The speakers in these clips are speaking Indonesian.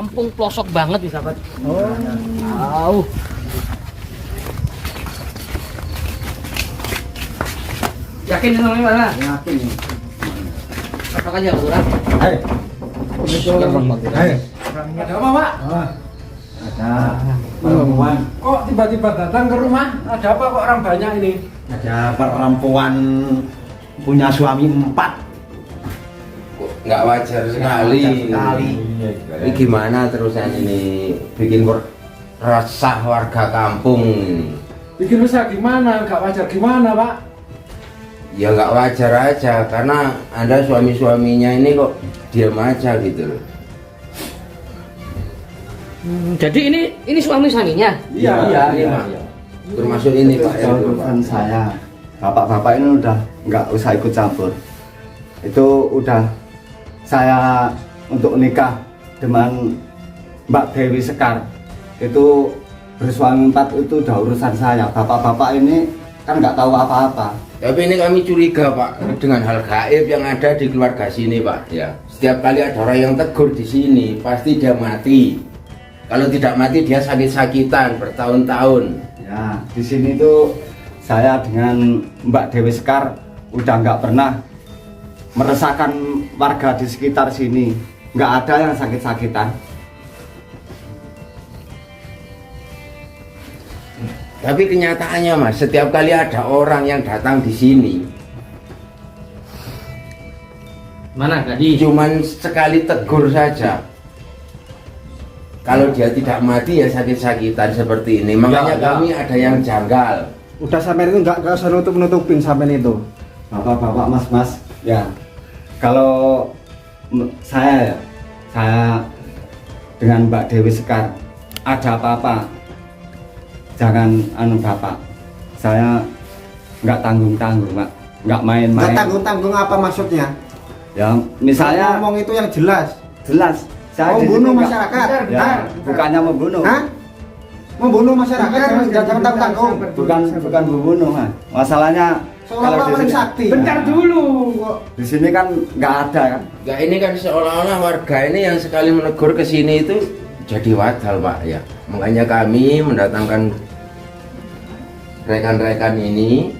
kampung pelosok banget nih sahabat. Oh. Yakin ini namanya mana? Yakin. Apa aja kurang? Hai. Hai. Ada apa, Pak? Ada perempuan. Kok tiba-tiba datang ke rumah? Ada apa kok orang banyak ini? Ada perempuan punya suami 4. Nggak wajar sekali. Ini gimana terusan ini bikin resah warga kampung ini. Bikin resah gimana? Nggak wajar gimana, Pak? Ya nggak wajar aja karena Anda suami-suaminya ini kok diam aja gitu loh. Jadi ini suami-suaminya? Iya. Termasuk ini Pak. Urusan saya. Bapak-bapak ini udah nggak usah ikut campur. Itu udah saya untuk nikah dengan Mbak Dewi Sekar. Itu bersuami 4 itu udah urusan saya. Bapak-bapak ini kan nggak tahu apa-apa. Tapi ini kami curiga Pak dengan hal gaib yang ada di keluarga sini Pak. Ya, setiap kali ada orang yang tegur di sini pasti dia mati. Kalau tidak mati dia sakit-sakitan bertahun-tahun. Ya, di sini tuh saya dengan Mbak Dewi Sekar udah nggak pernah meresahkan warga di sekitar sini. Nggak ada yang sakit-sakitan. Tapi kenyataannya Mas, setiap kali ada orang yang datang di sini, Mana tadi? cuman sekali tegur saja. Kalau dia tidak mati ya sakit-sakitan seperti ini. Makanya kami ada yang janggal. Udah sampai itu nggak usah nutupin sampai itu. Bapak-bapak, mas-mas, ya. Kalau saya dengan Mbak Dewi Sekar ada apa-apa, jangan Bapak. Saya nggak tanggung-tanggung, Pak. Nggak main-main. Nggak tanggung-tanggung apa maksudnya? Ya, misalnya ngomong itu yang jelas. jelas. Saya di Membunuh sini masyarakat. ya, bukannya membunuh. Hah? Membunuh masyarakat jangan tanggung-tanggung. Bukan membunuh, Mas. Masalahnya Seolah-olah di paling sini, sakti. Bentar dulu kok. di sini kan nggak ada kan. Enggak, ini kan seolah-olah warga ini yang sekali menegur ke sini itu jadi wadal Pak ya. Makanya kami mendatangkan rekan-rekan ini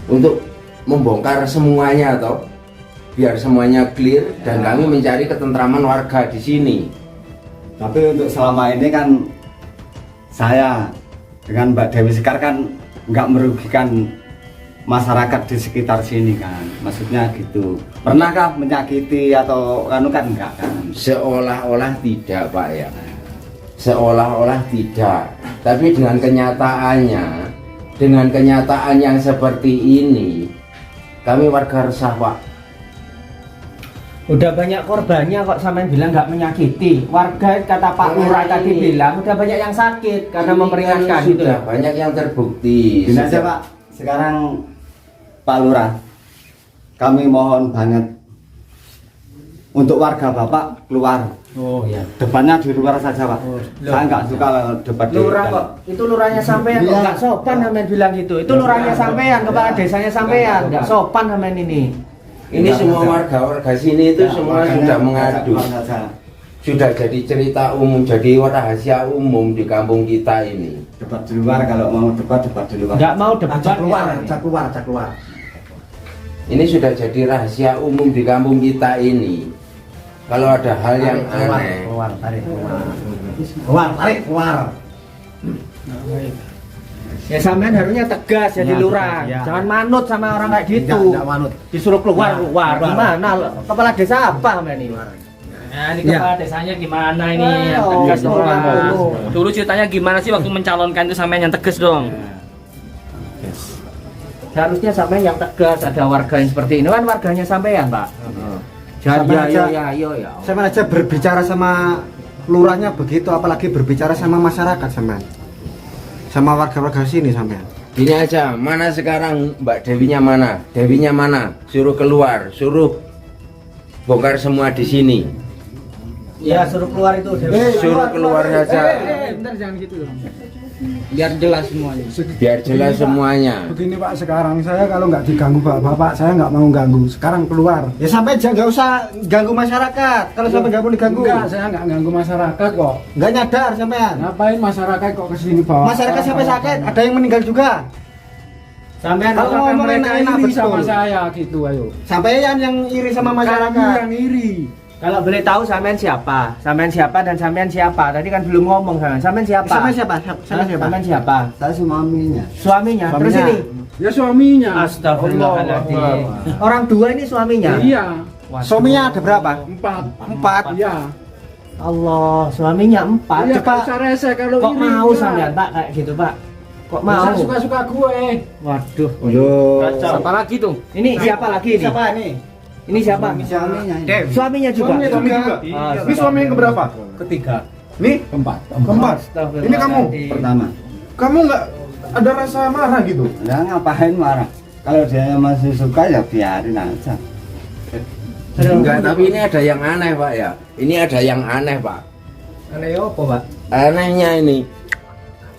untuk membongkar semuanya toh, biar semuanya clear dan kami mencari ketentraman warga di sini. Tapi untuk selama ini kan saya dengan Mbak Dewi Sekar kan nggak merugikan masyarakat di sekitar sini kan, maksudnya gitu. Pernahkah menyakiti atau kan enggak kan? Seolah-olah tidak Pak ya, seolah-olah tidak. Tapi dengan kenyataan yang seperti ini, kami warga resah Pak. Udah banyak korbannya kok sampean bilang nggak menyakiti. Warga kata Pak Lurah tadi bilang udah banyak yang sakit karena Ini memperingatkan kan gitu. sudah banyak yang terbukti. Gini aja Pak, sekarang Pak Lurah, kami mohon banget untuk warga Bapak keluar. Oh iya. Depannya di luar saja Pak. Saya nggak suka debat di Lurah dalam. kok, itu lurahnya sampean kok Iya. nggak sopan sampean bilang gitu. Itu lurahnya sampean, kepala desanya sampean, nggak sopan sampean ini. Ini semua warga-warga sini itu Ya, semua makanya sudah mengadu. keluar saja. Sudah jadi cerita umum, jadi rahasia umum di kampung kita ini. Debat di luar, kalau mau debat di luar. Nggak mau debat Ajak keluar, ya. ajak keluar, ajak keluar. Ini sudah jadi rahasia umum di kampung kita ini. Kalau ada hal yang aneh, Keluar, tarik keluar. Keluar, tarik keluar. Ya sampean harusnya tegas jadi Ya, lurah. tegas, ya. Jangan manut sama orang kayak gitu. Enggak manut. Disuruh keluar, Ya, keluar. keluar. Gimana? Kepala desa apa sampean ini? Nah, ini kepala desanya gimana ini? Yang Oh, tegas dong orang Mas. dulu. Dulu ceritanya gimana sih waktu mencalonkan itu sampean yang tegas dong? Seharusnya sampean yang tegas, ada warga yang seperti ini kan warganya sampean, Pak. Jangan Sampean ya, aja- ya. Sampean aja berbicara sama lurahnya begitu, apalagi berbicara sama masyarakat sampean. Sama warga-warga sini sampean. gini aja, mana sekarang Mbak Dewinya mana? Dewinya mana? Suruh keluar, suruh bongkar semua di sini. Ya suruh keluar itu. Suruh keluar saja. Bentar jangan gitu. Biar jelas semuanya. Biar jelas semuanya. Begini Pak, sekarang saya kalau nggak diganggu bapak, saya nggak mau ganggu. Sekarang keluar. Ya sampai nggak usah ganggu masyarakat. Kalau sampai nggak mau diganggu. Enggak, saya nggak ganggu masyarakat kok. Nggak nyadar sampean. Ngapain masyarakat kok kesini bawa? Masyarakat sampai sakit, ada yang meninggal juga. Sampean Kalau Apakah ngomong mereka enak-enak iri betul. sama saya gitu, ayo. Sampean yang iri sama Kamu masyarakat. yang iri. Kalau boleh tahu sampean siapa? Sampean siapa dan sampean siapa? Tadi kan belum ngomong sampean. Sampean siapa? Sampean siapa? Sampean siapa? Sampean siapa? Saya suaminya. Suaminya. Terus Suaminya. ini. Ya suaminya. Astagfirullahaladzim. Allah. Orang dua ini suaminya. Iya. Waduh. Suaminya ada berapa? 4. 4. Iya. Allah, suaminya 4. Iya, Coba nggak usah rese kalau kok iri, mau enggak. sampean Pak kayak gitu Pak? Kok Masa mau? suka-suka gue. Waduh. Yo. Siapa lagi tuh? Ini siapa lagi ini? Siapa nih? Ini siapa? Suaminya. Suaminya juga. Suami juga. Ini suami yang keberapa? Ketiga. Nih, Keempat. keempat. Ini kamu. Pertama. Kamu nggak ada rasa marah gitu? Ya ngapain marah? Kalau dia masih suka ya biarin aja. Enggak, tapi ini ada yang aneh Pak ya. Ini ada yang aneh Pak. Aneh apa Pak? Anehnya ini,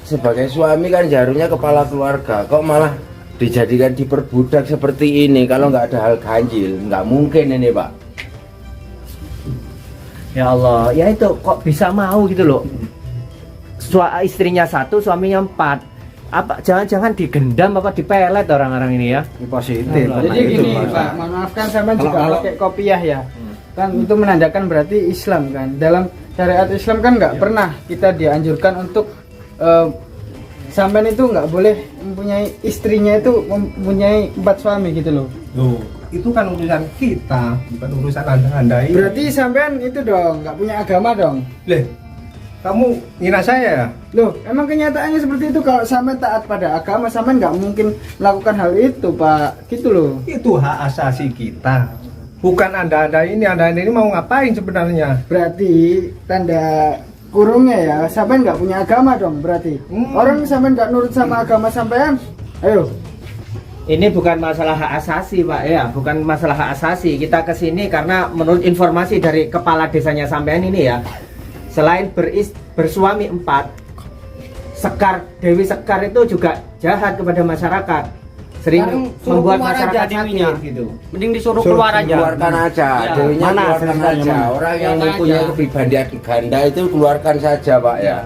sebagai suami kan jarunya kepala keluarga, kok malah dijadikan diperbudak seperti ini. Kalau nggak ada hal ganjil, nggak mungkin ini Pak. Ya Allah, ya itu kok bisa mau gitu loh. Istrinya 1, suaminya 4. Apa jangan-jangan digendam apa dipelet orang-orang ini ya? Ini positif. Jadi gini Pak, mohon maaf kan sampean juga pakai kopiah ya. Kan itu menandakan berarti Islam kan. Dalam syariat Islam kan nggak pernah kita dianjurkan untuk sampean itu nggak boleh mempunyai istrinya itu mempunyai 4 suami gitu loh. Loh, itu kan urusan kita, bukan urusan anda ini. Berarti sampean itu dong nggak punya agama dong. Leh, kamu ngina saya ya? Loh, emang kenyataannya seperti itu. Kalau sampean taat pada agama, sampean nggak mungkin melakukan hal itu Pak. Gitu loh. Itu hak asasi kita. Bukan anda ini mau ngapain sebenarnya? Berarti tanda kurungnya ya, sampean nggak punya agama dong berarti. Orang sampean nggak nurut sama agama sampean, ayo. Ini bukan masalah hak asasi Pak ya, bukan masalah hak asasi. Kita kesini karena menurut informasi dari kepala desanya sampean ini ya, selain bersuami 4, Dewi Sekar itu juga jahat kepada masyarakat, sering Sekarang suruh membuat keluar masyarakat aja Dewinya. sakit gitu. Mending disuruh keluar aja. Keluarkan aja, Ya. dewinya Mana keluarkan ceritanya, saja. mana? Orang yang Keluarkan mempunyai aja. kepribadian ganda itu keluarkan saja Pak ya.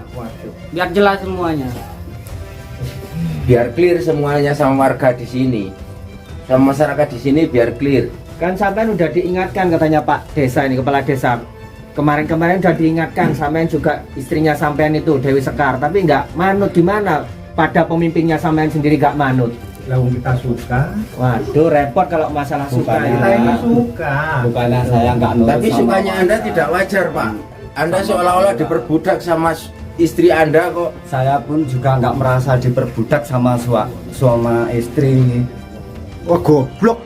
Biar jelas semuanya. Biar clear semuanya sama warga di sini, sama masyarakat di sini biar clear. Kan sampean udah diingatkan katanya Pak Desa ini, kepala desa. Kemarin-kemarin udah diingatkan sampean juga istrinya sampean itu Dewi Sekar, tapi nggak manut. Gimana pada pemimpinnya sampean sendiri nggak manut? Lalu kita suka, Waduh, repot kalau masalah suka Bukannya- kita ya. ini suka. Bukannya saya nggak nurut Tapi sama sukanya Anda tidak wajar Pak. Anda seolah-olah diperbudak sama istri Anda kok. Saya pun juga nggak merasa diperbudak sama suami istri. Wah, goblok.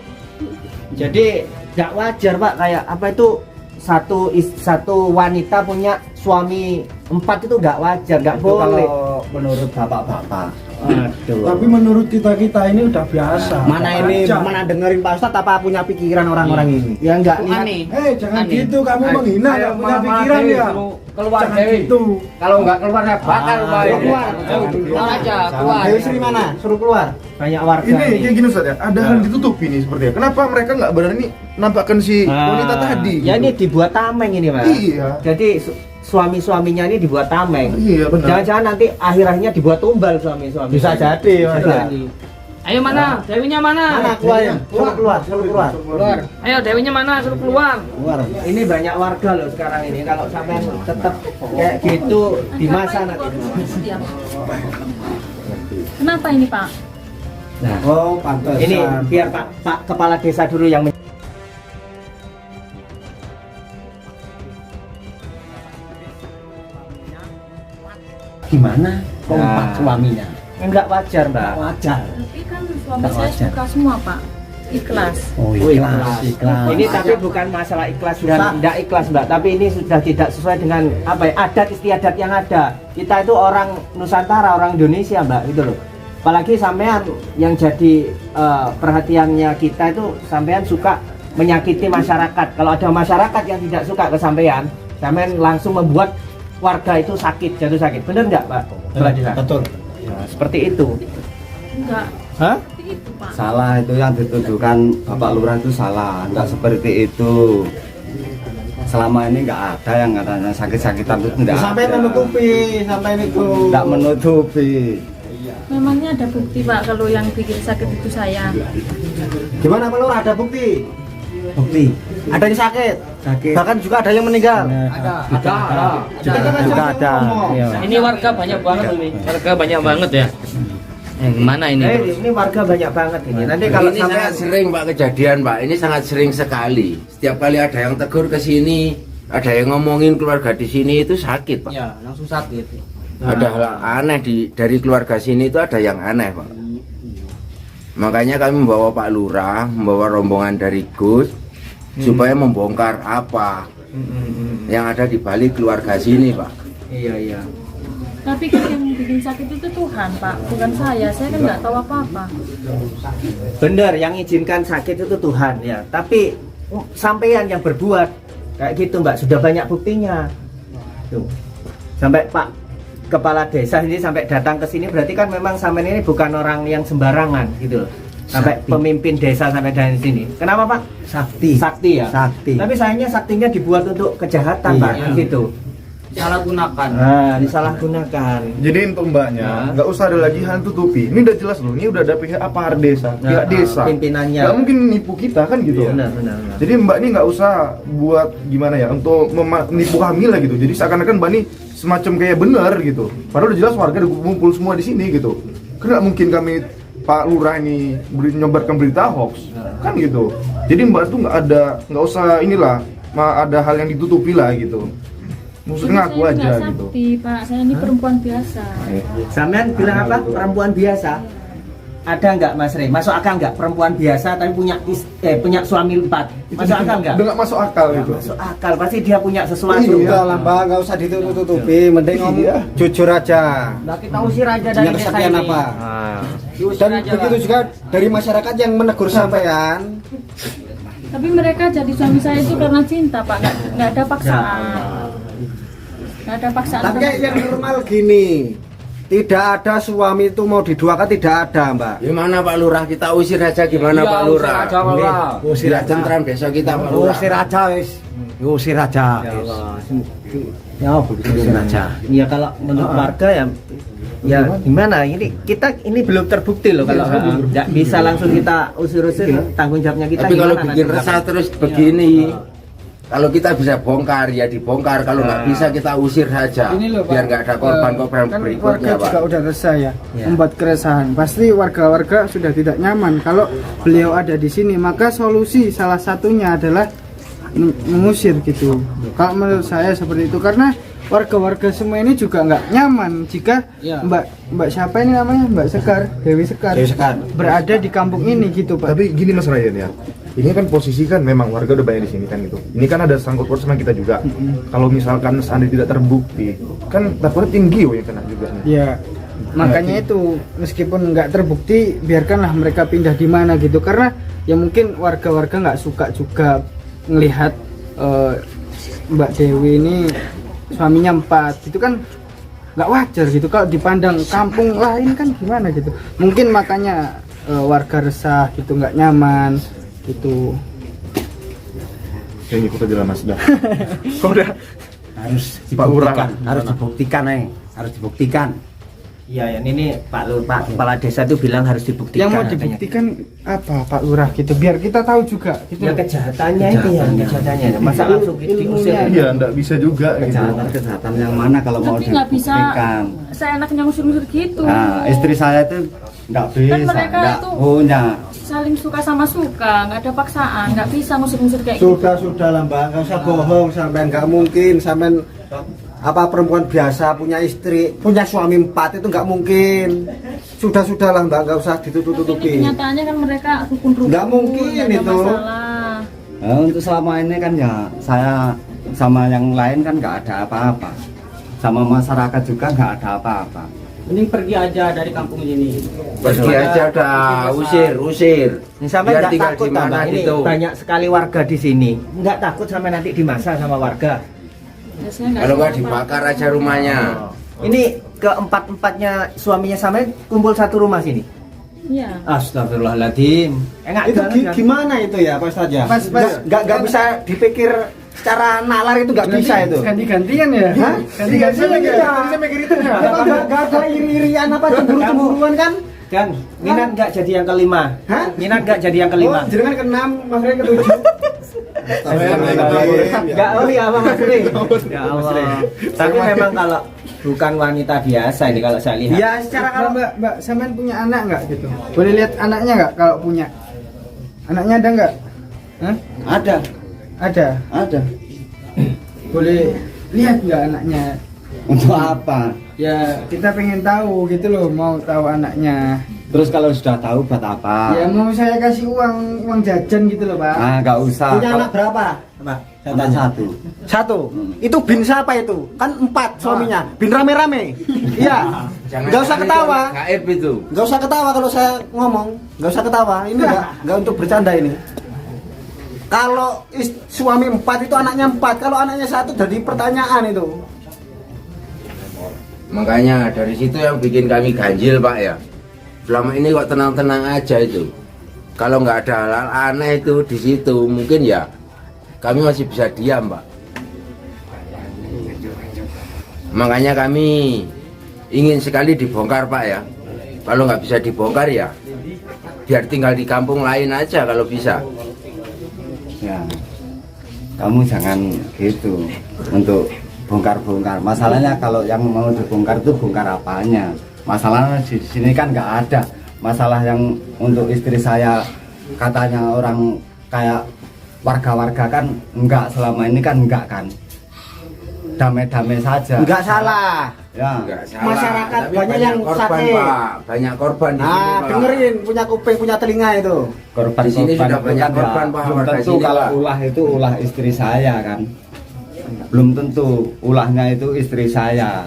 Jadi nggak wajar Pak, kayak apa itu satu wanita punya suami 4 itu nggak wajar, nggak Itu boleh. kalau menurut bapak-bapak. Aduh. Tapi menurut kita ini udah biasa. Mana ini Aja. mana dengerin Pak Ustadz apa punya pikiran orang-orang ini? Ya nggak lihat. Aneh. Jangan Aneh. gitu, kamu menghina Ayo, yang punya Mama pikiran Dewi, ya. suruh keluar Jangan Dewi. gitu. Kalau nggak keluar saya bakar Pak. keluar. Keluar aja, keluar. Dewi Sri mana? Suruh keluar. Banyak warga Ini nih. kayak gini Ustaz ya, ada hal ditutupi nih sepertinya. Kenapa mereka nggak berani nampakkan si wanita tadi? Ya gitu? ini dibuat tameng ini Pak. Iya. Jadi suami-suaminya ini dibuat tameng. Iya benar. Jangan-jangan nanti akhirnya dibuat tumbal suami-suami. Bisa jadi, Bisa Mas. jadi. Ayo mana? Dewinya mana? Mana keluarnya? Suruh keluar, suruh keluar. Keluar. Ayo Dewinya mana? Suruh keluar. Keluar. Ini banyak warga loh sekarang ini. Kalau sampai tetap kayak gitu di masa nanti. Kenapa ini Pak? Nah, Oh, pantesan. ini biar Pak kepala desa dulu yang Gimana? Kompak Nah. suaminya. enggak wajar Mbak. Wajar. Tapi kan suami saya suka semua Pak. Ikhlas. Oh, ikhlas. Ini tapi bukan masalah ikhlas dan tidak ikhlas Mbak, tapi ini sudah tidak sesuai dengan apa ya, adat istiadat yang ada. Kita itu orang Nusantara, orang Indonesia Mbak, gitu loh. Apalagi sampean yang jadi perhatiannya kita itu sampean suka menyakiti masyarakat. Kalau ada masyarakat yang tidak suka ke sampean langsung membuat warga itu sakit, jatuh sakit. Benar nggak Pak? Betul. Nah, seperti itu. Enggak. Hah? Seperti itu, Pak. Salah itu yang dituduhkan Bapak Lurah itu salah, nggak seperti itu. Selama ini nggak ada yang katanya sakit-sakitan itu nggak Sampai ada. menutupi, sampai itu. Nggak menutupi. Memangnya ada bukti, Pak, kalau yang bikin sakit itu saya. Gimana Pak Lurah, ada bukti? Bukti. Ada yang sakit? Sakit. Bahkan juga ada yang meninggal? Juga ada. Iya. Ini warga banyak banget ini. Warga banyak banget ya. Yang mana ini? Ini warga banyak banget ini. Nanti kalau ini sampai sangat sering Pak kejadian Pak, ini sangat sering sekali. Setiap kali ada yang tegur ke sini, ada yang ngomongin keluarga di sini itu sakit Pak. Ya, langsung sakit. Ada hal aneh dari keluarga sini itu ada yang aneh Pak. Makanya kami membawa Pak Lurah, membawa rombongan dari Gus supaya membongkar apa yang ada di balik keluarga sini Pak. Iya. Tapi kan yang bikin sakit itu Tuhan, Pak, bukan saya. Saya kan nggak tahu apa-apa. Benar, yang izinkan sakit itu Tuhan ya. Tapi sampean yang berbuat kayak gitu Mbak, sudah banyak buktinya. Tuh. Sampai Pak Kepala Desa ini sampai datang ke sini berarti kan memang sampean ini bukan orang yang sembarangan gitu loh. Sampai Sakti. pemimpin desa sampai dari sini. Kenapa Pak? Sakti. Sakti ya. Sakti. Tapi sayangnya saktinya dibuat untuk kejahatan Pak, Iya. gitu. Salah gunakan. Nah, disalahgunakan. Jadi untuk mbaknya, nggak usah ada lagi hal tutupi. Ini udah jelas loh, ini udah ada pihak apa desa, pihak desa. Pimpinannya. Nggak mungkin nipu kita kan gitu. Benar. Jadi mbak ini nggak usah buat gimana ya untuk menipu kami lah gitu. Jadi seakan-akan mbak ini semacam kayak benar gitu. Padahal udah jelas warga udah kumpul semua di sini gitu. Kan nggak mungkin kami Pak Lurah ini menyebarkan berita hoax kan gitu. Jadi mbak tuh nggak usah inilah, ada hal yang ditutupi lah gitu. Maksudnya ngaku Saya aja nggak gitu. sakti, Pak. Saya ini perempuan biasa. Sampean bilang apa? Perempuan biasa. Ada nggak Mas Rey? Masuk akal nggak perempuan biasa tapi punya suami 4? Masuk akal nggak? Udah nggak masuk akal itu. Masuk akal, pasti dia punya sesuatu. Udah lah Mbak, nggak usah ditutup-tutupi, mending ngomong jujur aja. Nah, kita usir aja dari Punya desa kesaktian ini. apa? Diusir Dan aja, begitu Pak. juga dari masyarakat yang menegur sampean. Tapi mereka jadi suami saya itu karena cinta, Pak. Nggak ada paksaan. Nggak ada paksaan. Tapi kayak yang normal gini, tidak ada suami itu mau diduakan, tidak ada Mbak. Gimana Pak Lurah, kita usir aja gimana Iya, Pak usir Lurah? aja, Pak Lurah. Usir Tidak aja. tentram desa kita Pak Lurah. Usir aja wis. Usir aja. Ya, usir aja. Ya kalau menurut warga ya gimana? Ini belum terbukti loh kalau nggak bisa langsung kita usir-usir, tanggung jawabnya kita. Tapi kalau gimana bikin nanti? resah terus begini, kalau kita bisa bongkar ya dibongkar, kalau nggak bisa kita usir saja Ini loh, Pak. biar nggak ada korban-korban Kan berikutnya warga Pak. juga udah resah ya, Ya. membuat keresahan. Pasti warga-warga sudah tidak nyaman kalau beliau ada di sini. Maka solusi salah satunya adalah mengusir gitu. Kalau menurut saya seperti itu, karena warga-warga semua ini juga nggak nyaman jika Mbak siapa ini namanya, Mbak Sekar, Dewi Sekar, berada di kampung ini gitu Pak. Tapi gini Mas Ryan ya, ini kan posisi kan memang warga udah banyak di sini kan gitu. Ini kan ada sangkut paut sama kita juga. Kalau misalkan seandainya tidak terbukti, kan takutnya tinggi yang kena juga. Ya, makanya itu meskipun nggak terbukti, biarkanlah mereka pindah di mana gitu. Karena ya mungkin warga-warga nggak suka juga melihat Mbak Dewi ini suaminya 4, itu kan nggak wajar gitu. Kalau dipandang kampung lain kan gimana gitu. Mungkin makanya warga resah gitu, nggak nyaman gitu. Yang ikut aja lah Mas dah. Kok udah Harus Pak Lurah. dibuktikan, harus dibuktikan. Iya, ini Pak Kepala Desa itu bilang harus dibuktikan. Yang mau katanya. dibuktikan apa Pak Lurah gitu, biar kita tahu juga gitu. Ya kejahatannya itu ya, kejahatannya. Masa langsung diusir? Iya, enggak bisa juga gitu. Kejahatan yang mana kalau mau Tapi nggak bisa dibuktikan? saya enaknya ngusir-ngusir gitu. Nah, istri saya itu nggak bisa, mereka nggak itu- punya. Saling suka sama suka, nggak ada paksaan, nggak bisa ngusir-ngusir kayak gitu. Sudah lah Mbak, nggak usah bohong sampean, nggak mungkin sampean apa perempuan biasa punya istri, punya suami 4 itu nggak mungkin. Sudah lah Mbak, nggak usah Tapi ditutup-tutupi. ini kenyataannya kan mereka rukun-rukun. Nggak mungkin nggak ada itu. masalah. Nah, untuk selama ini kan ya saya sama yang lain kan nggak ada apa-apa. Sama masyarakat juga nggak ada apa-apa. Mending pergi aja dari kampung ini. Pergi aja dah, usir. Ini sampai Biar nggak tinggal takut di mana Mbak? Ini gitu. banyak sekali warga di sini. Nggak takut sampai nanti dimasa sama warga. Biasanya nggak Kalau nggak sempat. dibakar aja rumahnya. Ini keempat-empatnya suaminya sampean kumpul satu rumah sini. Iya. Astagfirullahaladzim. Enak Itu banget kan? gimana itu ya Pak Ustadz ya? Mas, Nggak bisa dipikir secara nalar itu nggak bisa itu. Ganti-gantian ya? Hah? Ganti-gantian ya? Saya mikir itu nggak ada iri-irian apa cemburu-cemburuan kan? Kan, minat nggak jadi yang kelima? Hah? Minat nggak jadi yang kelima? Oh, jenengan ke-6, Mas Rey ke-7. Nggak iya apa Mas Rey? Ya Allah. Tapi memang kalau bukan wanita biasa ini kalau saya lihat. Ya secara Kalau Mbak sampean punya anak nggak gitu? Boleh lihat anaknya nggak kalau punya? Anaknya ada nggak? Hah? ada, Ada. ada. Boleh lihat nggak anaknya? Untuk apa? Ya kita pengen tahu gitu loh, mau tahu anaknya. Terus kalau sudah tahu buat apa? Ya mau saya kasih uang jajan gitu loh Pak. Ah, nggak usah. Punya anak berapa? Pak, Anak satu. Satu. Itu bin siapa itu? Kan 4 suaminya. Bin rame-rame. Iya. Nggak usah ketawa. Gaib itu. Nggak usah ketawa kalau saya ngomong. Nggak usah ketawa. Ini nggak untuk bercanda ini. Kalau suami 4 itu anaknya 4. Kalau anaknya 1 jadi pertanyaan itu. Makanya dari situ yang bikin kami ganjil Pak ya. Selama ini kok tenang-tenang aja itu. Kalau nggak ada hal-hal aneh itu di situ, mungkin ya kami masih bisa diam Pak. Makanya kami ingin sekali dibongkar Pak ya. Kalau nggak bisa dibongkar ya biar tinggal di kampung lain aja kalau bisa. Ya, kamu jangan gitu untuk bongkar-bongkar. Masalahnya kalau yang mau dibongkar itu bongkar apanya? Masalahnya di sini kan nggak ada. Masalah yang untuk istri saya katanya orang kayak warga-warga kan enggak, selama ini kan enggak kan. Damai-damai saja. Nggak salah. Ya. Nggak salah. Masyarakat Tapi banyak yang korban sakit. Pak, banyak korban di sini Nah, Pak. dengerin, punya kuping, punya telinga itu. Korban Di sini sudah itu banyak kan ya, korban, Pak, belum warga tentu sini, kalau Pak. ulah itu ulah istri saya kan. Belum tentu ulahnya itu istri saya.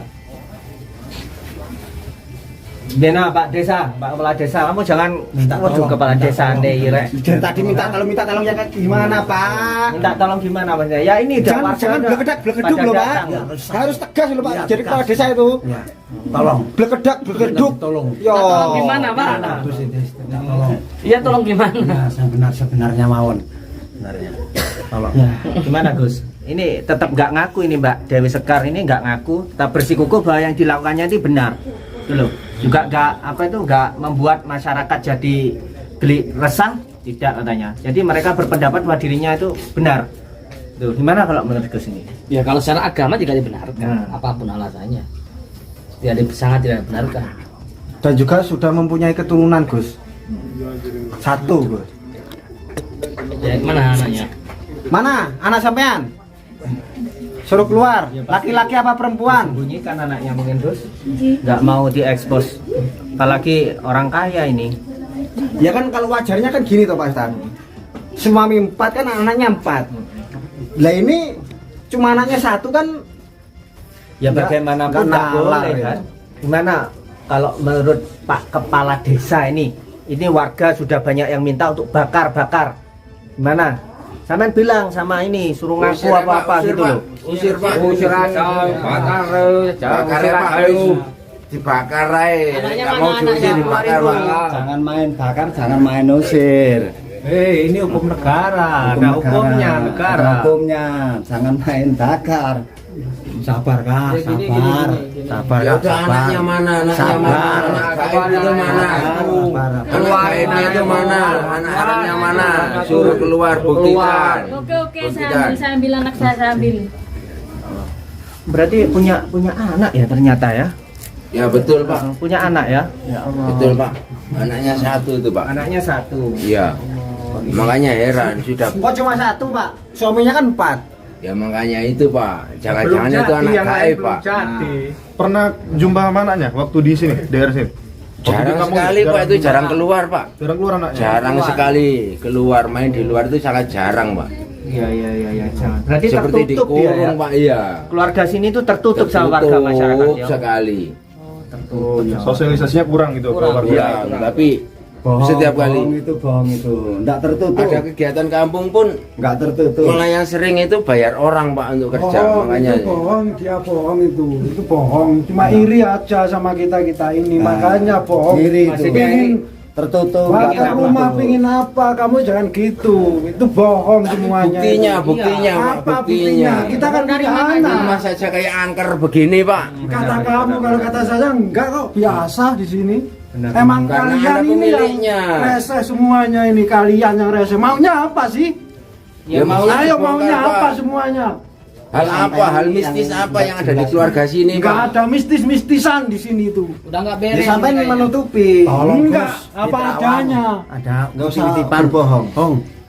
Bena Pak Desa, Pak Kepala Desa, kamu jangan waduh Kepala Desa nih, Rek. Dari tadi minta tolong ya kayak gimana Pak? Minta tolong gimana Mas? Ya ini udah Jangan blekedak loh Pak. Harus tegas loh Pak. Jadi kepala desa itu. Tolong. Blekedak, blekeduk. Tolong. Yo. Tolong gimana Pak? Tolong. Iya tolong gimana? Ya, sebenarnya mawon. Sebenarnya. Tolong. Ya, gimana Gus? Ini tetap nggak ngaku ini Mbak Dewi Sekar ini nggak ngaku, tetap bersikukuh bahwa yang dilakukannya itu benar, gitu loh. Juga nggak membuat masyarakat jadi resah, tidak katanya. Jadi mereka berpendapat bahwa dirinya itu benar. Tuh, gimana kalau menurut Gus ini? Ya kalau secara agama tidak dibenarkan, apapun alasannya. Sangat tidak dibenarkan. Dan juga sudah mempunyai keturunan Gus. 1 Gus. Ya, mana anaknya? Mana anak sampean? Suruh keluar. Laki-laki apa perempuan? Sembunyikan anaknya mungkin Gus, nggak mau diekspos. Apalagi orang kaya ini. Ya kan kalau wajarnya kan gini toh Pak Ustaz. Suami 4 kan anaknya 4. Lah ini cuma anaknya 1 kan. Ya bagaimanapun nggak nggak boleh nalar, kan. Gimana kalau menurut Pak Kepala Desa ini warga sudah banyak yang minta untuk bakar. Gimana? Sampean bilang sama ini suruh ngaku Usir, apa-apa Pak, gitu loh. Usir Pak, Usir aja, bakar, bakar ya Pak, dibakar aja. Anaknya Nggak mana mau diusir, anaknya? dibakar Pak. Jangan main bakar, jangan main usir. Ini hukum negara, ada hukumnya negara. Ada hukumnya, jangan main bakar. Sabar Kak, sabar. Sabar Ya Kak, udah sabar. anaknya mana? Sabar. Anak gaib itu mana? Anak gaibnya itu mana? Anak haramnya mana? Suruh keluar, buktikan. Oke, saya ambil anak saya ambil. Berarti punya anak ya ternyata ya. Ya betul Pak, Punya anak ya. Ya Allah. betul Pak. Anaknya 1 itu Pak. Anaknya 1. Iya. Makanya heran sudah. Kok cuma 1 Pak? Suaminya kan 4. Ya makanya itu Pak. Jangan-jangan itu anak gaib Pak. Pernah jumpa sama anaknya waktu di sini, daerah sini? Jarang sekali Pak, itu jarang keluar Pak. Jarang keluar anaknya. Jarang sekali keluar, main di luar itu sangat jarang Pak. Iya, jangan. Berarti Seperti tertutup dia ya. dikurung Pak, iya. Keluarga sini tuh tertutup sama warga masyarakat ya. sekali. Oh, iya. Sosialisasinya kurang gitu ke warga. Iya, tapi Setiap kali. Bohong itu, enggak tertutup. Ada kegiatan kampung pun Enggak tertutup. malah yang sering itu bayar orang Pak untuk kerja, makanya. Itu bohong, dia bohong itu bohong. Cuma iri aja sama kita ini, makanya bohong. Iri itu. Pingin Tertutup. bakar rumah, pingin apa? Kamu jangan gitu. Itu bohong semuanya. Buktinya, Pak, Apa buktinya. Kita kan dari mana? Rumah saja kayak angker begini Pak. Kata kamu, kalau kata saya enggak kok, biasa di sini. Emang Karena kalian ada ini pemiliknya. yang rese semuanya ini, kalian yang rese. Maunya apa sih? Ya maunya Ayo dibongkar, maunya Pak. apa semuanya? Hal apa, hal mistis apa yang ada di keluarga sini Enggak Pak? ada mistis-mistisan di sini tuh. Udah nggak beres. Sampai nih kayaknya. menutupi. Enggak, apa adanya. Ada enggak usah berbohong.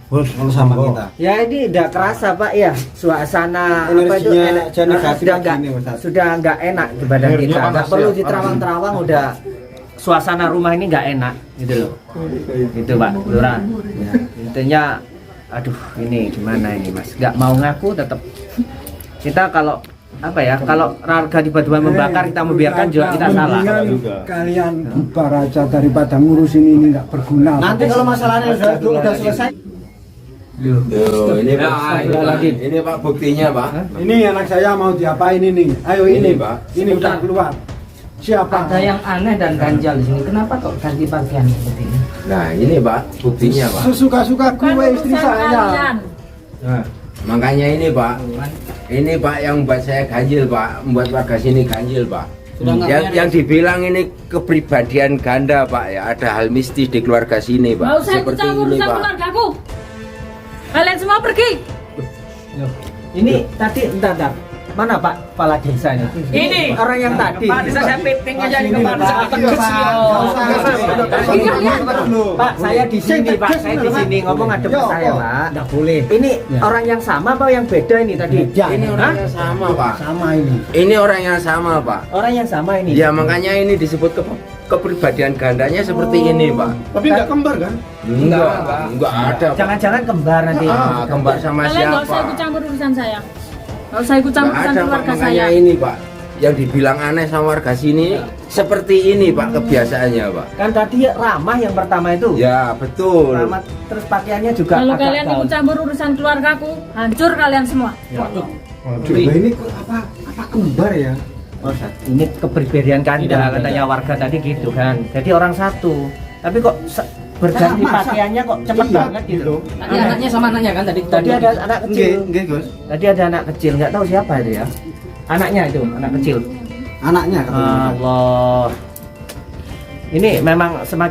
Bos, kalau sama kita. Ya ini udah kerasa Pak ya, suasana Energinya enak, aja negatif sudah enggak begini, Ustaz. sudah enggak enak di badan kita. Enggak perlu diterawang-terawang, udah suasana rumah ini enggak enak gitu loh. Itu Pak Lurah. Ya, intinya aduh ini gimana ini Mas? Enggak mau ngaku tetap kita kalau apa ya, kalau warga tiba-tiba membakar kita membiarkan juga kita salah. Mendingan kalian bubar aja daripada ngurusin ini enggak berguna. Nanti kalau masalahnya udah selesai. Tuh, ini Pak, lagi. ini Pak buktinya Pak. Ini anak saya mau diapain ini? Ayo Ini, ini, Pak. Ini udah keluar. Siapa? Ada yang aneh dan ganjal di sini. Kenapa kok ganti pakaian seperti ini? Nah ini Pak buktinya Pak. Sesuka-suka Bukan gue istri urusan saya. kalian. Nah, makanya ini Pak yang membuat saya ganjil Pak, membuat warga sini ganjil Pak. Sudah nggak beres. Yang dibilang ini kepribadian ganda Pak ya, ada hal mistis di keluarga sini Pak. Nggak usah ikut Seperti campur ini urusan Pak. keluargaku. Kalian semua pergi. Ini tadi entar. Mana Pak kepala desa ini? Ini. Orang yang tadi. Pak, bisa saya piting aja di kepala saya tegas Pak, saya di sini Pak, saya di sini ngomong ada saya Pak. Enggak boleh. Ini orang yang sama apa yang beda ini tadi? Ini orang yang sama Pak. Sama ini. Ini orang yang sama Pak. Orang yang sama ini. Ya makanya ini disebut kepribadian gandanya seperti ini Pak. Tapi nggak kembar kan? Enggak ada Pak. Jangan-jangan kembar nanti. Kembar sama Kalian nggak usah siapa? ikut campur urusan saya. Nggak usah ikut campur Nggak urusan ada Pak, keluarga makanya saya. ini Pak. Yang dibilang aneh sama warga sini seperti ini Pak kebiasaannya Pak. Kan tadi ramah yang pertama itu. Ya betul. Ramah terus pakaiannya juga Kalau agak kalian ikut gaul. campur urusan keluargaku, hancur kalian semua. Ini kok apa kembar ya? Ini kepribadian Kanda katanya warga tadi gitu kan. Jadi orang satu. Tapi kok berganti pakaiannya kok cepet banget gitu. Tadi anaknya sama anaknya kan tadi. Tadi ada anak kecil. Nggih, Gus. Tadi ada anak kecil, nggak tahu siapa itu ya. Anaknya itu, anak kecil. Anaknya katanya. Allah. Ini memang semakin